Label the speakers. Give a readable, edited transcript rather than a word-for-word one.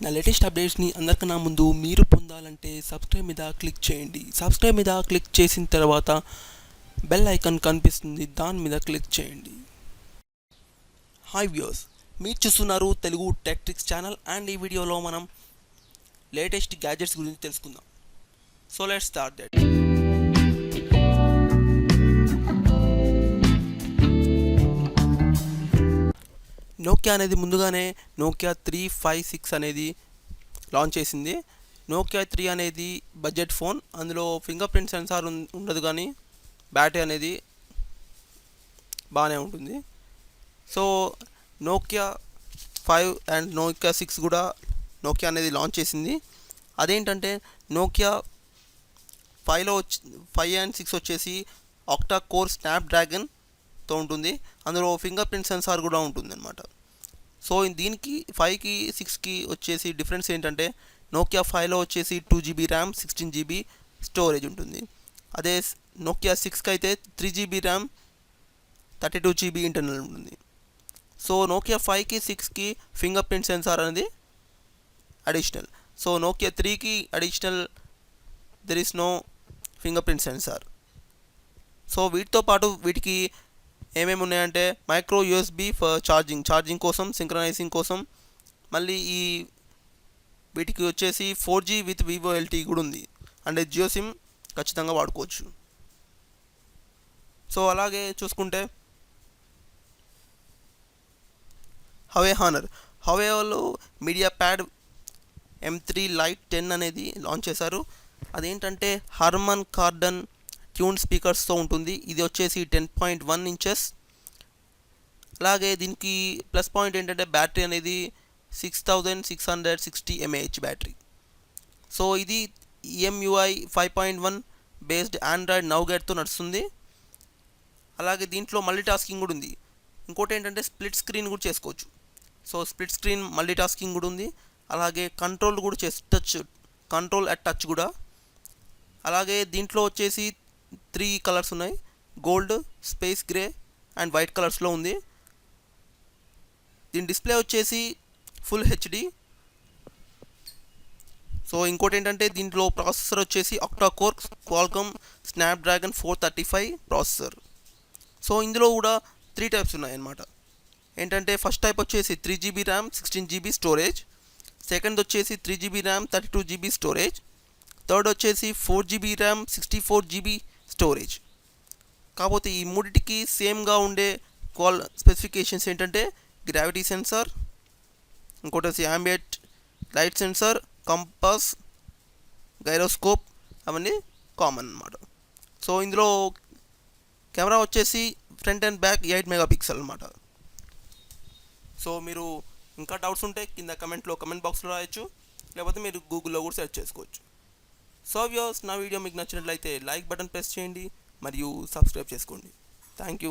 Speaker 1: నా లేటెస్ట్ అప్డేట్స్ని అందరికన్నా ముందు మీరు పొందాలంటే సబ్స్క్రైబ్ మీద క్లిక్ చేయండి. సబ్స్క్రైబ్ మీద క్లిక్ చేసిన తర్వాత బెల్ ఐకాన్ కనిపిస్తుంది, దాని మీద క్లిక్ చేయండి. హాయ్ వ్యూయర్స్, మీరు చూస్తున్నారు Telugu tech tricks channel and ఈ వీడియోలో మనం లేటెస్ట్ గ్యాజెట్స్ గురించి తెలుసుకుందాం. So let's start that. Nokia అనేది ముందుగానే నోకియా 356 అనేది లాంచ్ చేసింది. నోకియా 3 అనేది బడ్జెట్ ఫోన్. అందులో ఫింగర్ ప్రింట్ సెన్సార్ ఉండదు, కానీ బ్యాటరీ అనేది బాగానే ఉంటుంది. సో నోకియా 5 అండ్ నోకియా 6 కూడా నోకియా అనేది లాంచ్ చేసింది. అదేంటంటే నోకియా 5 అండ్ 6 వచ్చేసి ఆక్టా కోర్ స్నాప్డ్రాగన్తో ఉంటుంది. అందులో ఫింగర్ ప్రింట్ సెన్సార్ కూడా ఉంటుంది అన్నమాట. సో దీనికి 5కి 6కి వచ్చేసి డిఫరెన్స్ ఏంటంటే నోకియా 5లో వచ్చేసి 2GB ర్యామ్ 16GB స్టోరేజ్ ఉంటుంది. అదే నోకియా 6కి అయితే 3GB ర్యామ్ 32GB ఇంటర్నల్ ఉంటుంది. సో నోకియా 5కి 6కి ఫింగర్ ప్రింట్ సెన్సార్ అనేది అడిషనల్. సో నోకియా 3కి additional there is no finger print sensor. So వీటితో పాటు వీటికి ఏమేమి ఉన్నాయంటే మైక్రో యూఎస్బి ఫర్ ఛార్జింగ్ కోసం, సింక్రనైజింగ్ కోసం. మళ్ళీ వీటికి వచ్చేసి 4G విత్ వివో ఎల్టీ కూడా ఉంది. అంటే జియో సిమ్ ఖచ్చితంగా వాడుకోవచ్చు. సో అలాగే చూసుకుంటే హవేలో మీడియా ప్యాడ్ M3 Lite 10 అనేది లాంచ్ చేశారు. అదేంటంటే హర్మన్ కార్డన్ ట్యూన్ స్పీకర్స్తో ఉంటుంది. ఇది వచ్చేసి 10.1 ఇంచెస్. అలాగే దీనికి ప్లస్ పాయింట్ ఏంటంటే బ్యాటరీ అనేది 6660 mAh బ్యాటరీ. సో ఇది EMUI 5.1 బేస్డ్ ఆండ్రాయిడ్ నౌగేట్తో నడుస్తుంది. అలాగే దీంట్లో మల్టీ టాస్కింగ్ కూడా ఉంది. ఇంకోటి ఏంటంటే స్ప్లిట్ స్క్రీన్ కూడా చేసుకోవచ్చు. So split screen multi tasking కూడా ఉంది. అలాగే కంట్రోల్ కూడా కంట్రోల్ అట్ టచ్ కూడా. అలాగే దీంట్లో వచ్చేసి 3 కలర్స్ ఉన్నాయి. Gold, space grey and white కలర్స్లో ఉంది. దీని డిస్ప్లే వచ్చేసి ఫుల్ HD. సో ఇంకోటి ఏంటంటే దీంట్లో ప్రాసెసర్ వచ్చేసి octa core Qualcomm Snapdragon 435 processor. So ఇందులో కూడా 3 టైప్స్ ఉన్నాయన్నమాట. ఏంటంటే ఫస్ట్ టైప్ వచ్చేసి 3GB RAM 16GB storage. Second వచ్చేసి 3GB RAM 32GB storage. Third వచ్చేసి 4GB ర్యామ్ 64GB స్టోరేజ్. కాకపోతే ఈ మూడిటికి సేమ్గా ఉండే స్పెసిఫికేషన్స్ ఏంటంటే గ్రావిటీ సెన్సార్, ఇంకోటి వచ్చి ambient light sensor, compass, gyroscope, అవన్నీ కామన్ అన్నమాట. సో ఇందులో కెమెరా వచ్చేసి ఫ్రంట్ అండ్ బ్యాక్ 8 మెగాపిక్సెల్ అన్నమాట. సో మీరు ఇంకా డౌట్స్ ఉంటే కింద కమెంట్ బాక్స్లో రాయొచ్చు, లేకపోతే మీరు గూగుల్లో కూడా సెర్చ్ చేసుకోవచ్చు. సో వ్యూయర్స్, నా వీడియో మీకు నచ్చినట్లయితే లైక్ బటన్ ప్రెస్ చేయండి మరియు సబ్స్క్రైబ్ చేసుకోండి. Thank you.